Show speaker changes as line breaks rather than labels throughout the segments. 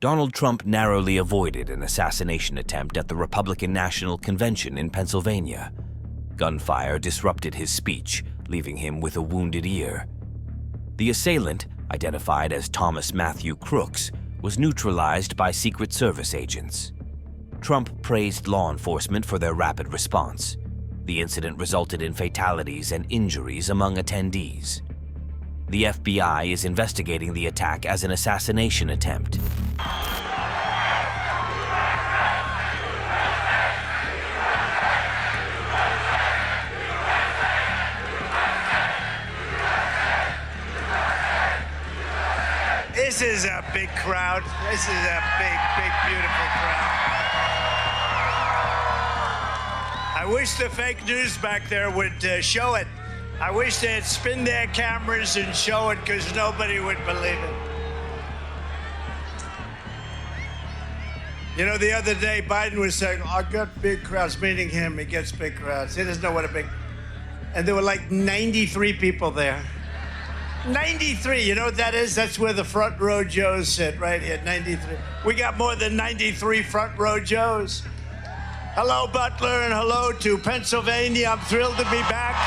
Donald Trump narrowly avoided an assassination attempt at the Republican National Convention in Pennsylvania. Gunfire disrupted his speech, leaving him with a wounded ear. The assailant, identified as Thomas Matthew Crooks, was neutralized by Secret Service agents. Trump praised law enforcement for their rapid response. The incident resulted in fatalities and injuries among attendees. The FBI is investigating the attack as an assassination attempt.
This is a big crowd. This is a big, beautiful crowd. I wish the fake news back there would show it. I wish they'd spin their cameras and show it, because nobody would believe it. You know, the other day, Biden was saying, I got big crowds, meaning him, he gets big crowds. He doesn't know what a big... And there were like 93 people there. 93, you know what that is? That's where the front row Joes sit, right here, 93. We got more than 93 front row Joes. Hello, Butler, and hello to Pennsylvania. I'm thrilled to be back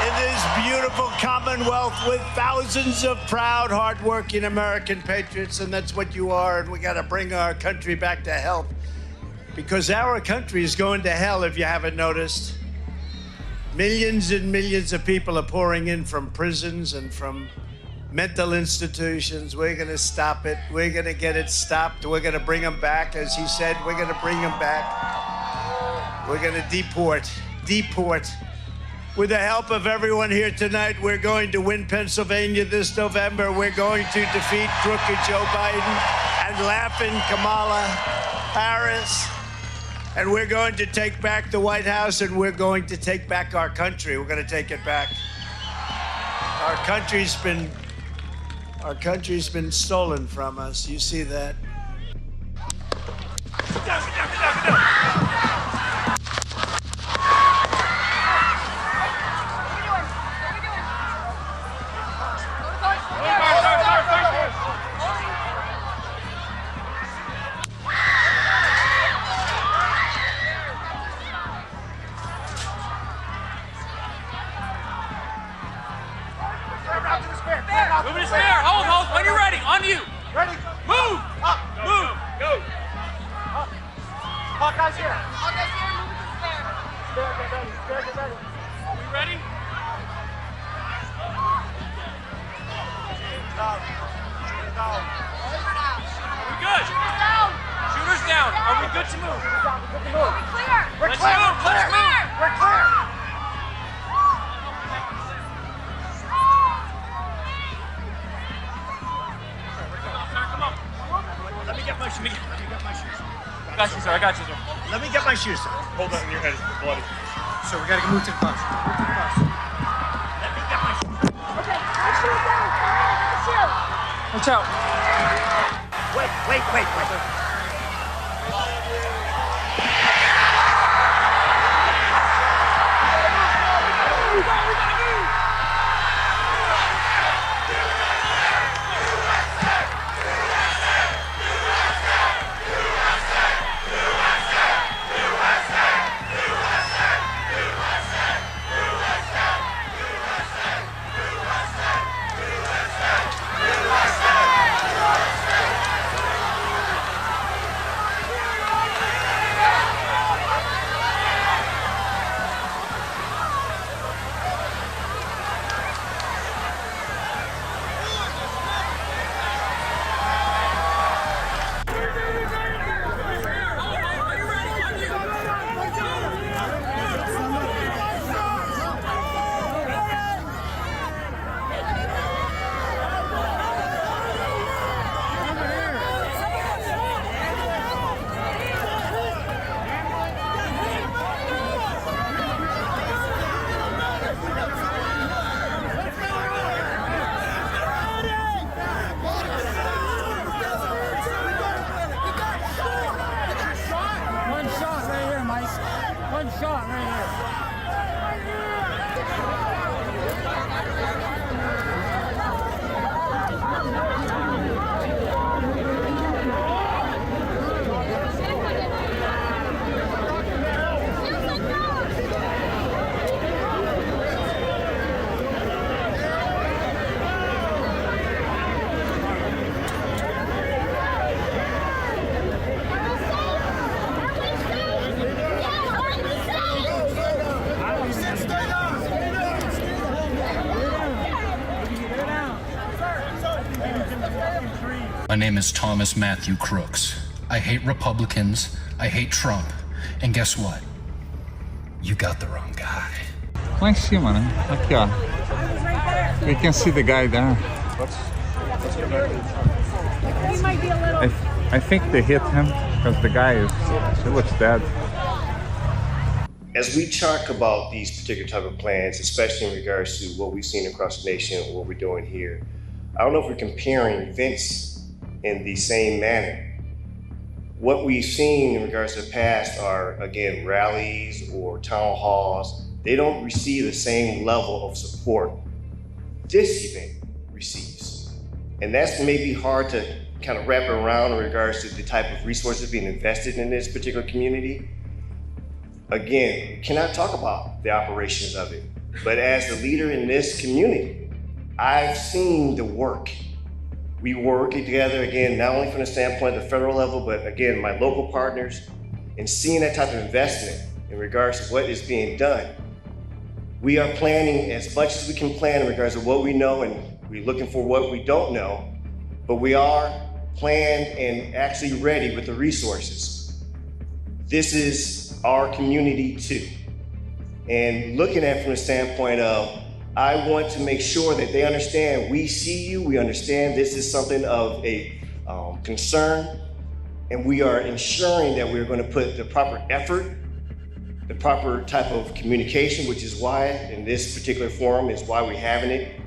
in this beautiful Commonwealth with thousands of proud, hardworking American patriots, and that's what you are, and we got to bring our country back to health, because our country is going to hell, if you haven't noticed. Millions and millions of people are pouring in from prisons and from mental institutions. We're going to stop it. We're going to get it stopped. We're going to bring them back. As he said, we're going to bring them back. We're going to deport. With the help of everyone here tonight, we're going to win Pennsylvania this November. We're going to defeat crooked Joe Biden and laughing Kamala Harris. And we're going to take back the White House, and we're going to take back our country. We're going to take it back. Our country's been stolen from us. You see that?
Move it fair. Hold. When you're ready. On you.
Ready?
Move.
Up.
Move. Go.
Up. Hawkeye's here.
Hawkeye's here. Move it to the spare.
Spare, get ready.
Are we ready?
Down.
Are we good?
Shooters down.
Shooters down. Are we good to move?
We're good to move.
We're clear.
We're
Let's
clear.
move. Let's move.
We're clear.
Come on.
Let me get my shoes.
I got you, sir.
Let me get my shoes.
Hold on, your head is bloody.
So we gotta move to the bus.
Let me get my shoes.
Okay, let's shoot down. Let's shoot.
Watch out.
Wait.
My name is Thomas Matthew Crooks. I hate Republicans, I hate Trump, and guess what? You got the wrong guy.
Lá em cima, né? Aqui, ó. You can see the guy there. I think they hit him because the guy he looks dead.
As we talk about these particular type of plans, especially in regards to what we've seen across the nation and what we're doing here, I don't know if we're comparing events in the same manner. What we've seen in regards to the past are, again, rallies or town halls. They don't receive the same level of support this event receives. And that's maybe hard to kind of wrap around in regards to the type of resources being invested in this particular community. Again, we cannot talk about the operations of it, but as the leader in this community, I've seen the work. We work together, again, not only from the standpoint of the federal level, but again, my local partners, and seeing that type of investment in regards to what is being done. We are planning as much as we can plan in regards to what we know, and we're looking for what we don't know, but we are planned and actually ready with the resources. This is our community too. And looking at it from the standpoint of, I want to make sure that they understand we see you, we understand this is something of a concern, and we are ensuring that we're going to put the proper effort, the proper type of communication, which is why in this particular forum is why we're having it,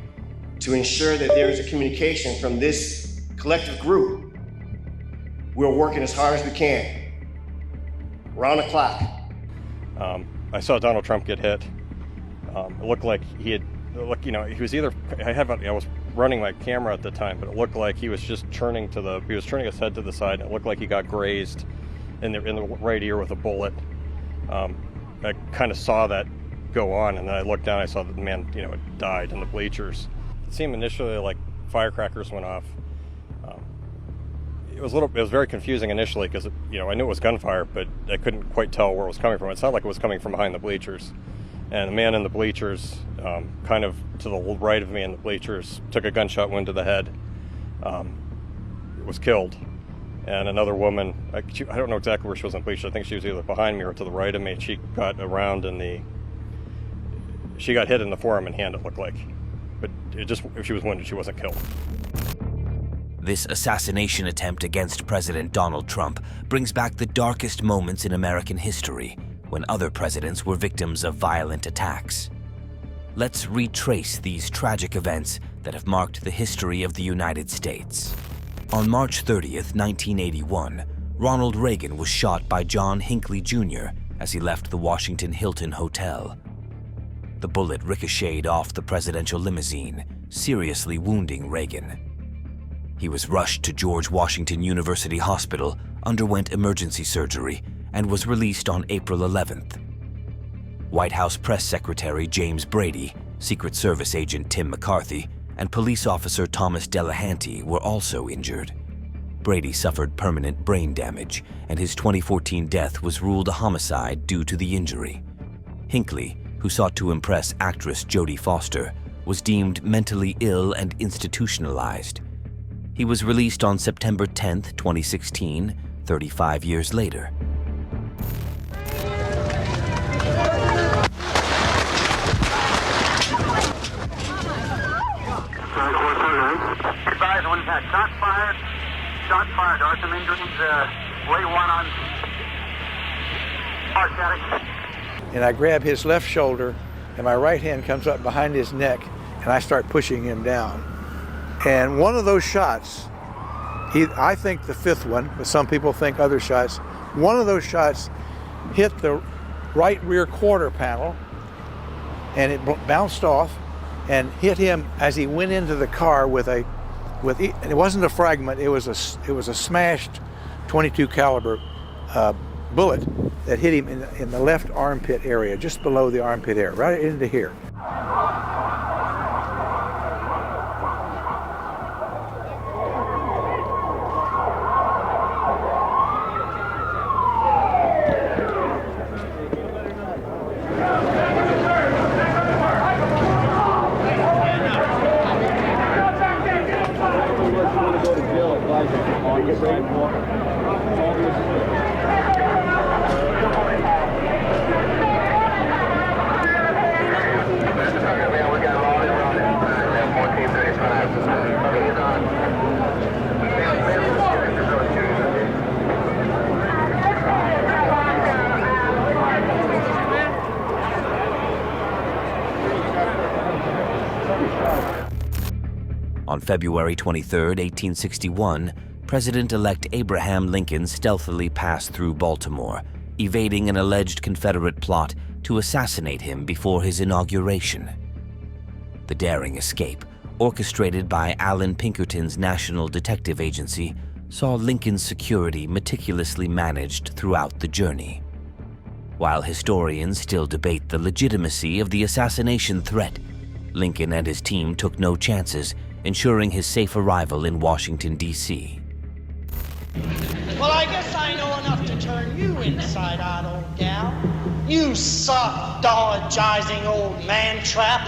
to ensure that there is a communication from this collective group. We're working as hard as we can, round the clock.
I saw Donald Trump get hit. It looked like he had, he was either, I was running my camera at the time, but it looked like he was just turning his head to the side, and it looked like he got grazed in the right ear with a bullet. I kind of saw that go on, and then I looked down, I saw that the man, had died in the bleachers. It seemed initially like firecrackers went off. It was very confusing initially because, I knew it was gunfire, but I couldn't quite tell where it was coming from. It sounded like it was coming from behind the bleachers. And the man in the bleachers, kind of to the right of me in the bleachers, took a gunshot wound to the head. Was killed. And another woman, I don't know exactly where she was in the bleachers. I think she was either behind me or to the right of me. She got around she got hit in the forearm and hand, it looked like. But if she was wounded, she wasn't killed.
This assassination attempt against President Donald Trump brings back the darkest moments in American history, when other presidents were victims of violent attacks. Let's retrace these tragic events that have marked the history of the United States. On March 30th, 1981, Ronald Reagan was shot by John Hinckley Jr. as he left the Washington Hilton Hotel. The bullet ricocheted off the presidential limousine, seriously wounding Reagan. He was rushed to George Washington University Hospital, underwent emergency surgery, and was released on April 11th. White House Press Secretary James Brady, Secret Service agent Tim McCarthy, and police officer Thomas Delahanty were also injured. Brady suffered permanent brain damage, and his 2014 death was ruled a homicide due to the injury. Hinckley, who sought to impress actress Jodie Foster, was deemed mentally ill and institutionalized. He was released on September 10, 2016, 35 years later.
Advise one had shot fired. There are some injuries. Way one on Arcadic.
And I grab his left shoulder, and my right hand comes up behind his neck, and I start pushing him down. And one of those shots, I think the fifth one, but some people think other shots, one of those shots hit the right rear quarter panel, and it bounced off and hit him as he went into the car and it wasn't a fragment, it was a smashed .22 caliber bullet that hit him in the left armpit area, just below the armpit area, right into here.
on the sidewalk.
On February 23, 1861, President-elect Abraham Lincoln stealthily passed through Baltimore, evading an alleged Confederate plot to assassinate him before his inauguration. The daring escape, orchestrated by Allan Pinkerton's National Detective Agency, saw Lincoln's security meticulously managed throughout the journey. While historians still debate the legitimacy of the assassination threat, Lincoln and his team took no chances, ensuring his safe arrival in Washington, D.C.
Well, I guess I know enough to turn you inside-out, old gal. You soft-dologizing old man-trap.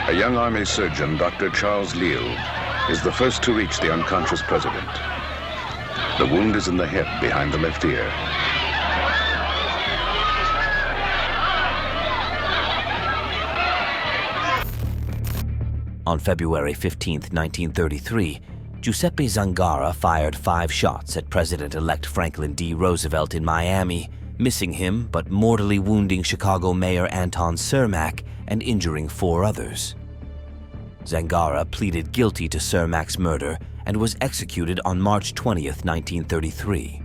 A young army surgeon, Dr. Charles Leal, is the first to reach the unconscious president. The wound is in the hip behind the left ear.
On February 15, 1933, Giuseppe Zangara fired 5 shots at President-elect Franklin D. Roosevelt in Miami, missing him but mortally wounding Chicago Mayor Anton Cermak and injuring 4 others. Zangara pleaded guilty to Cermak's murder and was executed on March 20, 1933.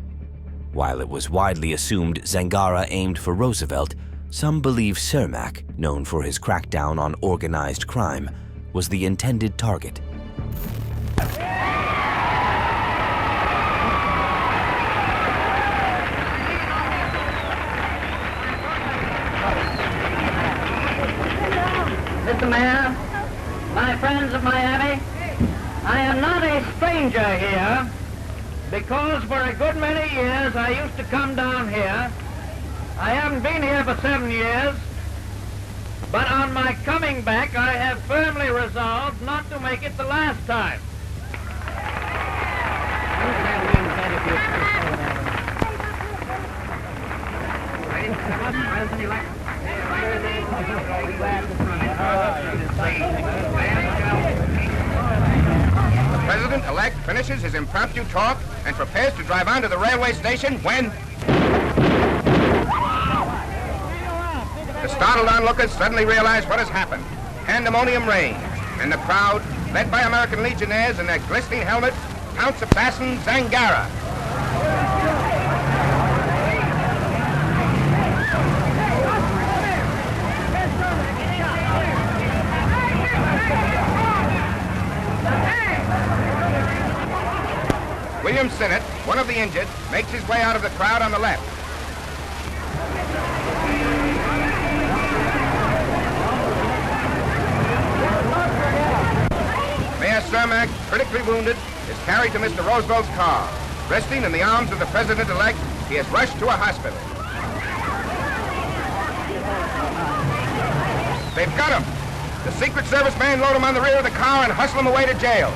While it was widely assumed Zangara aimed for Roosevelt, some believe Cermak, known for his crackdown on organized crime, was the intended target.
Mr. Mayor, my friends of Miami, I am not a stranger here because for a good many years I used to come down here. I haven't been here for 7 years, but on my coming back I have firmly resolved not to make it the last time.
The President-elect finishes his impromptu talk and prepares to drive on to the railway station when the startled onlookers suddenly realize what has happened. Pandemonium reigns, and the crowd, led by American legionnaires in their glistening helmets, counts Assassin Zangara. William Sinnott, one of the injured, makes his way out of the crowd on the left. Mayor Cermak, critically wounded, is carried to Mr. Roosevelt's car. Resting in the arms of the President-elect, he is rushed to a hospital. They've got him. The Secret Service men load him on the rear of the car and hustle him away to jail.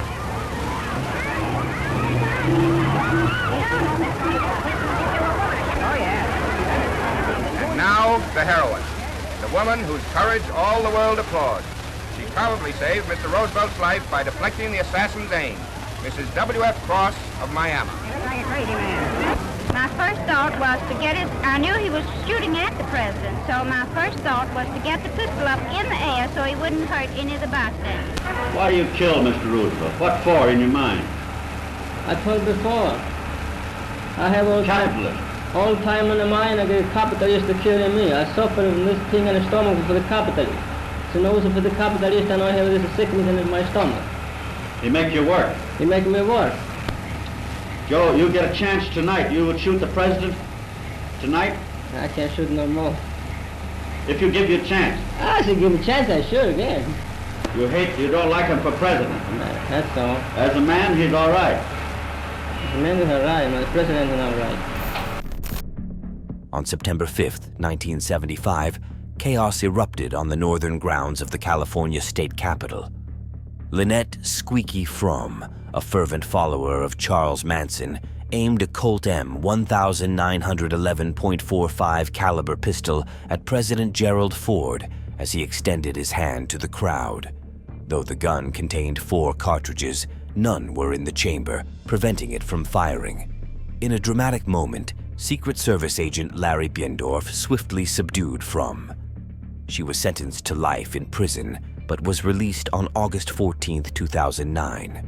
And now, the heroine, the woman whose courage all the world applauds. She probably saved Mr. Roosevelt's life by deflecting the assassin's aim, Mrs. W.F. Cross of Miami.
My first thought was to get his, I knew he was shooting at the president, so my first thought was to get the pistol up in the air so he wouldn't hurt any of the bystanders.
Why do you kill Mr. Roosevelt? What for in your mind?
I told you before,
I have all time in the mind, I get capitalist to killing me. I suffer from this thing in the stomach for the capitalist. So also for the capitalist, I know I have this sickness in my stomach.
He make you work.
He make me work.
Joe, you get a chance tonight. You would shoot the president tonight?
I can't shoot no more.
If you give you a chance.
I should give him a chance, I should again.
You don't like him for president.
That's all.
As a man, he's all right.
As a man, he's all right, but the president is all right.
On September 5th, 1975, chaos erupted on the northern grounds of the California state capitol. Lynette Squeaky Fromm, a fervent follower of Charles Manson, aimed a Colt M 1911.45 caliber pistol at President Gerald Ford as he extended his hand to the crowd. Though the gun contained 4 cartridges, none were in the chamber, preventing it from firing. In a dramatic moment, Secret Service agent Larry Biendorf swiftly subdued Fromm. She was sentenced to life in prison, but was released on August 14, 2009.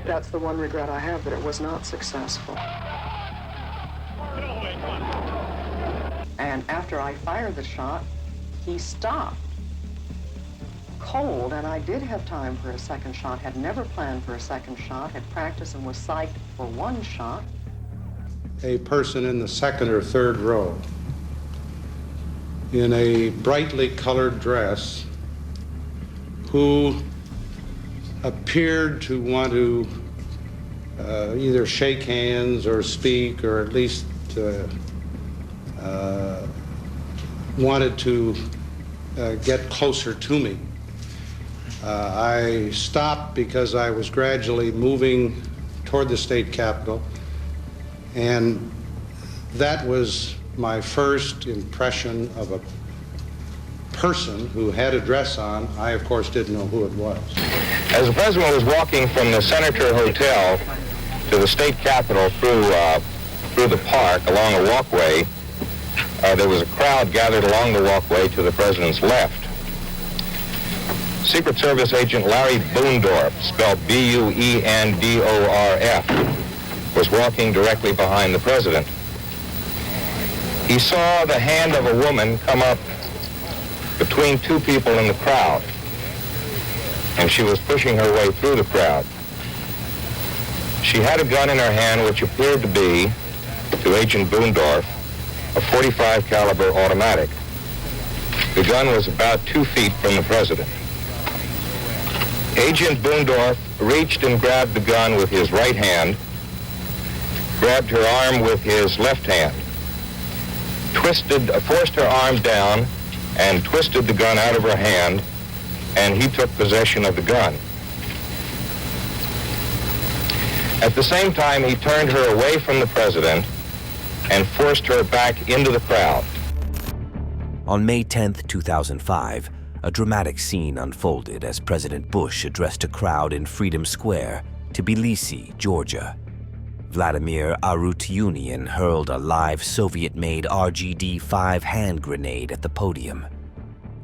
That's the one regret I have, that it was not successful. And after I fired the shot, he stopped. Cold, and I did have time for a second shot, had never planned for a second shot, had practiced and was psyched for one shot.
A person in the second or third row in a brightly colored dress who appeared to want to either shake hands or speak, or at least wanted to get closer to me. I stopped because I was gradually moving toward the state capitol, and that was my first impression of a person who had a dress on. I, of course, didn't know who it was.
As the president was walking from the Senator Hotel to the state capitol through the park along a walkway, there was a crowd gathered along the walkway to the president's left. Secret Service agent Larry Boondorf, spelled B-U-E-N-D-O-R-F, was walking directly behind the president. He saw the hand of a woman come up between 2 people in the crowd, and she was pushing her way through the crowd. She had a gun in her hand which appeared to be, to Agent Boondorf, a .45 caliber automatic. The gun was about 2 feet from the president. Agent Boondorf reached and grabbed the gun with his right hand, grabbed her arm with his left hand, forced her arm down, and twisted the gun out of her hand, and he took possession of the gun. At the same time, he turned her away from the president and forced her back into the crowd.
On May 10, 2005, a dramatic scene unfolded as President Bush addressed a crowd in Freedom Square, Tbilisi, Georgia. Vladimir Arutyunian hurled a live Soviet-made RGD-5 hand grenade at the podium.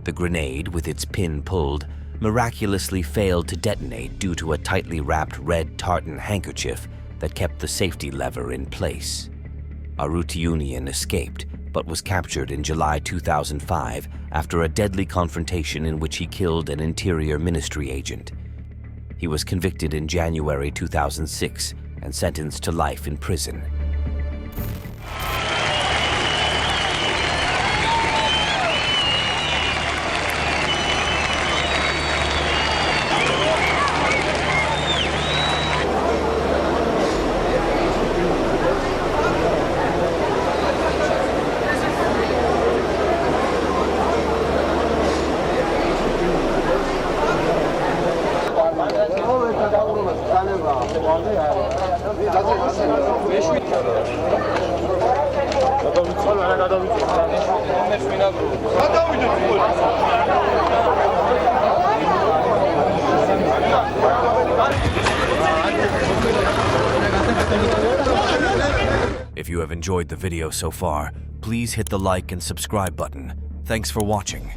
The grenade, with its pin pulled, miraculously failed to detonate due to a tightly wrapped red tartan handkerchief that kept the safety lever in place. Arutyunian escaped, but was captured in July 2005 after a deadly confrontation in which he killed an Interior Ministry agent. He was convicted in January 2006 and sentenced to life in prison. If you have enjoyed the video so far, please hit the like and subscribe button. Thanks for watching.